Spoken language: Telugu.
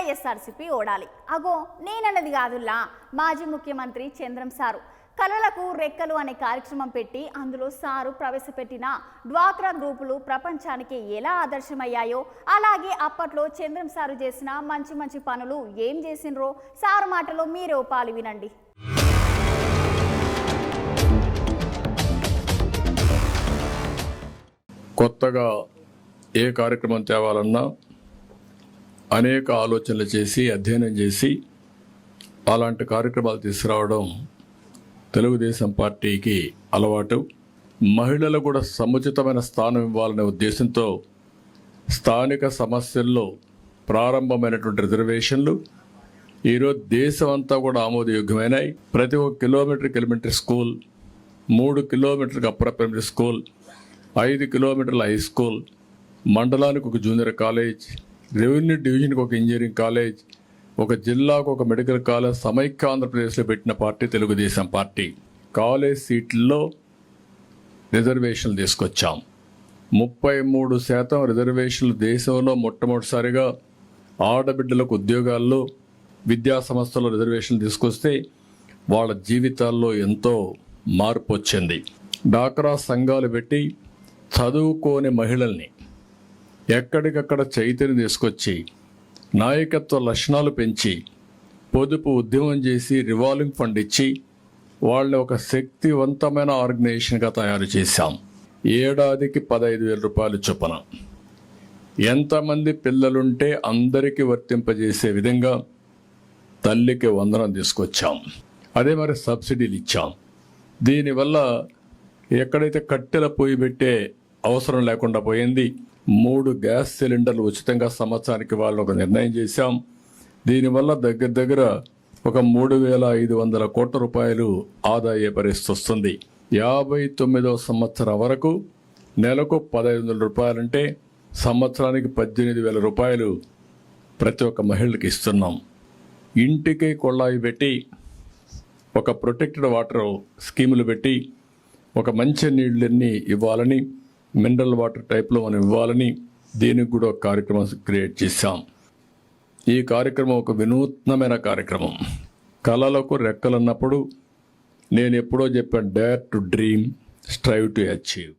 వైఎస్ఆర్సీపీ ఓడాలి. అగో నేనన్నది కాదుల్లా మాజీ ముఖ్యమంత్రి చంద్రం సారు కళలకు రెక్కలు అనే కార్యక్రమం పెట్టి అందులో సారు ప్రవేశపెట్టిన డ్వాక్రా గ్రూపులు ప్రపంచానికి ఎలా ఆదర్శమయ్యాయో అలాగే అప్పట్లో చంద్రం సారు చేసిన మంచి మంచి పనులు ఏం చేసినరో సారు మాటలో మీరే పాలు వినండి. కొత్తగా ఏ కార్యక్రమం తేవాలన్నా అనేక ఆలోచనలు చేసి అధ్యయనం చేసి అలాంటి కార్యక్రమాలు తీసుకురావడం తెలుగుదేశం పార్టీకి అలవాటు. మహిళలు కూడా సముచితమైన స్థానం ఇవ్వాలనే ఉద్దేశంతో స్థానిక సమస్యల్లో ప్రారంభమైనటువంటి రిజర్వేషన్లు ఈరోజు దేశం అంతా కూడా ఆమోదయోగ్యమైనాయి. ప్రతి ఒక్క కిలోమీటర్కి ఎలిమెంటరీ స్కూల్, 3 కిలోమీటర్కి అప్పర్ ప్రైమరీ స్కూల్, 5 కిలోమీటర్ల హై స్కూల్, మండలానికి ఒక జూనియర్ కాలేజ్, రెవెన్యూ డివిజన్కి ఒక ఇంజనీరింగ్ కాలేజ్, ఒక జిల్లాకు ఒక మెడికల్ కాలేజ్ సమైక్య ఆంధ్రప్రదేశ్లో పెట్టిన పార్టీ తెలుగుదేశం పార్టీ. కాలేజ్ సీట్లలో రిజర్వేషన్లు తీసుకొచ్చాం. 33% రిజర్వేషన్లు దేశంలో మొట్టమొదటిసారిగా ఆడబిడ్డలకు ఉద్యోగాల్లో విద్యా సంస్థల్లో రిజర్వేషన్లు తీసుకొస్తే వాళ్ళ జీవితాల్లో ఎంతో మార్పు వచ్చింది. డాక్రా సంఘాలు పెట్టి చదువుకోని మహిళల్ని ఎక్కడికక్కడ చైతన్యం తీసుకొచ్చి నాయకత్వ లక్షణాలు పెంచి పొదుపు ఉద్యమం చేసి రివాల్వింగ్ ఫండ్ ఇచ్చి వాళ్ళని ఒక శక్తివంతమైన ఆర్గనైజేషన్గా తయారు చేశాం. ఏడాదికి 15,000 రూపాయలు చొప్పున ఎంతమంది పిల్లలుంటే అందరికీ వర్తింపజేసే విధంగా తల్లికి వందనం తీసుకొచ్చాం. అదే మరి సబ్సిడీలు ఇచ్చాం. దీనివల్ల ఎక్కడైతే కట్టెల పొయ్యి పెట్టే అవసరం లేకుండా పోయింది. 3 గ్యాస్ సిలిండర్లు ఉచితంగా సంవత్సరానికి వాళ్ళు ఒక నిర్ణయం చేశాం. దీనివల్ల దగ్గర ఒక 3,500 కోట్ల రూపాయలు ఆదా అయ్యే పరిస్థితి వస్తుంది. 59వ సంవత్సరం వరకు నెలకు 1,500 రూపాయలంటే సంవత్సరానికి 18,000 రూపాయలు ప్రతి ఒక్క మహిళకి ఇస్తున్నాం. ఇంటికి కొళ్ళాయి పెట్టి ఒక ప్రొటెక్టెడ్ వాటర్ స్కీములు పెట్టి ఒక మంచి నీళ్ళని ఇవ్వాలని, మినరల్ వాటర్ టైప్లో మనం ఇవ్వాలని దీనికి కూడా ఒక కార్యక్రమం క్రియేట్ చేశాం. ఈ కార్యక్రమం ఒక వినూత్నమైన కార్యక్రమం. కళలకు రెక్కలున్నప్పుడు నేను ఎప్పుడో చెప్పాను, dare to dream, strive to achieve.